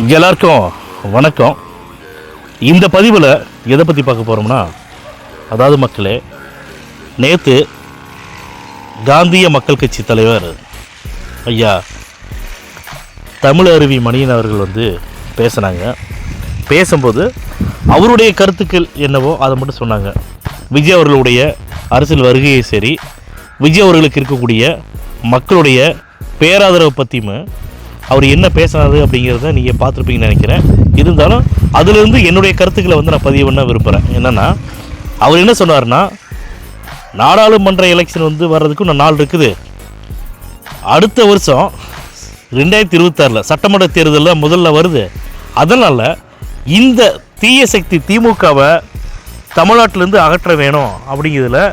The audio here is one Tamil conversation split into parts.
எல்லாருக்கும் வணக்கம். இந்த பதிவில் எதை பற்றி பார்க்க போகிறோம்னா, அதாவது மக்களே, நேற்று காந்திய மக்கள் கட்சி தலைவர் ஐயா தமிழருவி மணியன் அவர்கள் பேசினாங்க. பேசும்போது அவருடைய கருத்துக்கள் என்னவோ அதை மட்டும் சொன்னாங்க. விஜய் அவர்களுடைய அரசியல் வருகையை சரி, விஜய் அவர்களுக்கு இருக்கக்கூடிய மக்களுடைய பேராதரவை பற்றியும் அவர் என்ன பேசினாரு அப்படிங்கிறத நீங்கள் பார்த்துருப்பீங்கன்னு நினைக்கிறேன். இருந்தாலும் அதிலிருந்து என்னுடைய கருத்துக்களை நான் பதிவு பண்ண விரும்புகிறேன். என்னென்னா, அவர் என்ன சொன்னார்னா, நாடாளுமன்ற எலெக்ஷன் வர்றதுக்கு இன்னும் நாள் இருக்குது. அடுத்த வருஷம் 2026 சட்டமன்ற தேர்தலில் முதல்ல வருது. அதனால் இந்த தீய சக்தி திமுகவை தமிழ்நாட்டிலேருந்து அகற்ற வேணும் அப்படிங்கிறதுல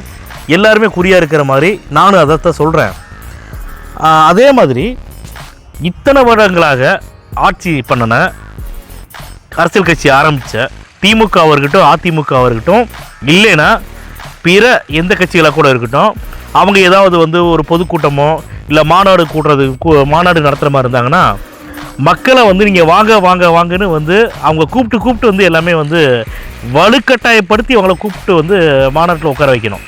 எல்லாருமே குறியாக இருக்கிற மாதிரி நானும் அதைத்தான் சொல்கிறேன். அதே மாதிரி இத்தனை வருடங்களாக ஆட்சி பண்ணின அரசியல் கட்சி ஆரம்பித்த திமுகவாக இருக்கட்டும், அதிமுகவாக இருக்கட்டும், இல்லைன்னா பிற எந்த கட்சிகளாக கூட இருக்கட்டும், அவங்க ஏதாவது ஒரு பொதுக்கூட்டமோ இல்லை மாநாடு நடத்துகிற மாதிரி இருந்தாங்கன்னா, மக்களை நீங்கள் வாங்க வாங்க வாங்கன்னு அவங்க கூப்பிட்டு எல்லாமே வலுக்கட்டாயப்படுத்தி அவங்கள கூப்பிட்டு மாநாட்டில் உட்கார வைக்கணும்.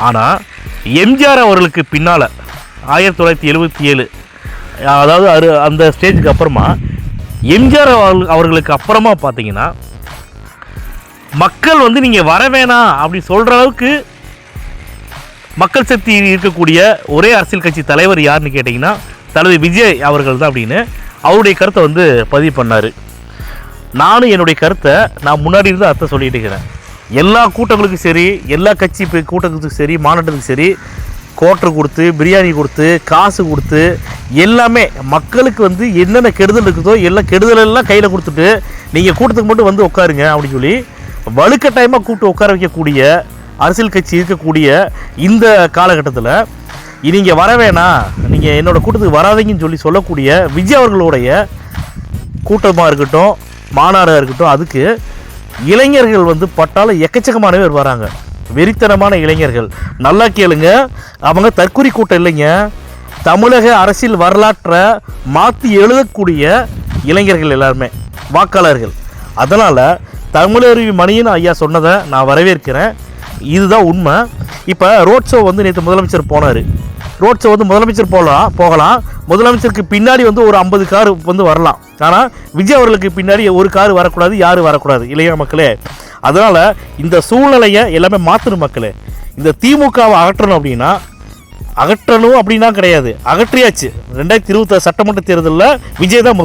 ஆனால் எம்ஜிஆர் அவர்களுக்கு பின்னால் 1977, அதாவது அந்த ஸ்டேஜுக்கு அப்புறமா எம்ஜிஆர் அவர்களுக்கு அப்புறமா பார்த்தீங்கன்னா, மக்கள் நீங்கள் வர வேணாம் அப்படி சொல்கிற அளவுக்கு மக்கள் சக்தி இருக்கக்கூடிய ஒரே அரசியல் கட்சி தலைவர் யாருன்னு கேட்டிங்கன்னா, தலைவர் விஜய் அவர்கள் தான் அப்படின்னு அவருடைய கருத்தை பதிவு பண்ணார். நானும் என்னுடைய கருத்தை நான் முன்னாடி இருந்து அர்த்தம் சொல்லிட்டு இருக்கிறேன். எல்லா கூட்டங்களுக்கும் சரி, எல்லா கட்சி கூட்டத்துக்கும் சரி, மாநாட்டுக்கும் சரி, கோட்டர் கொடுத்து, பிரியாணி கொடுத்து, காசு கொடுத்து, எல்லாமே மக்களுக்கு என்னென்ன கெடுதல் இருக்குதோ எல்லா கெடுதலெல்லாம் கையில் கொடுத்துட்டு நீங்கள் கூட்டத்துக்கு மட்டும் உட்காருங்க அப்படின்னு சொல்லி வலுக்கட்டாயமாக கூப்பிட்டு உட்கார வைக்கக்கூடிய அரசியல் கட்சி இருக்கக்கூடிய இந்த காலகட்டத்தில் நீங்கள் வர வேணாம், நீங்கள் என்னோடய கூட்டத்துக்கு வராதீங்கன்னு சொல்லக்கூடிய விஜய் அவர்களுடைய கூட்டமாக இருக்கட்டும், மாநாடாக இருக்கட்டும், அதுக்கு இளைஞர்கள் பட்டால எக்கச்சக்கமான பேர் வராங்க. வெறித்தனமான இளைஞர்கள். நல்லா கேளுங்க, அவங்க தற்குறி கூட்டம் இல்லைங்க, தமிழக அரசியல் வரலாற்றை மாற்றி எழுதக்கூடிய இளைஞர்கள் எல்லாருமே வாக்காளர்கள். அதனால் தமிழருவி மணியன் ஐயா சொன்னதை நான் வரவேற்கிறேன். இதுதான் உண்மை. இப்போ ரோட் ஷோ நேற்று முதலமைச்சர் போனார். ரோட் ஷோ முதலமைச்சர் போகலாம், முதலமைச்சருக்கு பின்னாடி ஒரு 50 கார் வரலாம். ஆனால் விஜய் அவர்களுக்கு பின்னாடி ஒரு கார் வரக்கூடாது, யாரும் வரக்கூடாது இல்லையா மக்களே? அதனால் இந்த சூழ்நிலையை எல்லாமே மாற்றணும் மக்களே. இந்த திமுகவை அகற்றணும் அப்படின்னா கிடையாது, அகற்றியாச்சு. 2026 சட்டமன்ற தேர்தலில் விஜய் தான்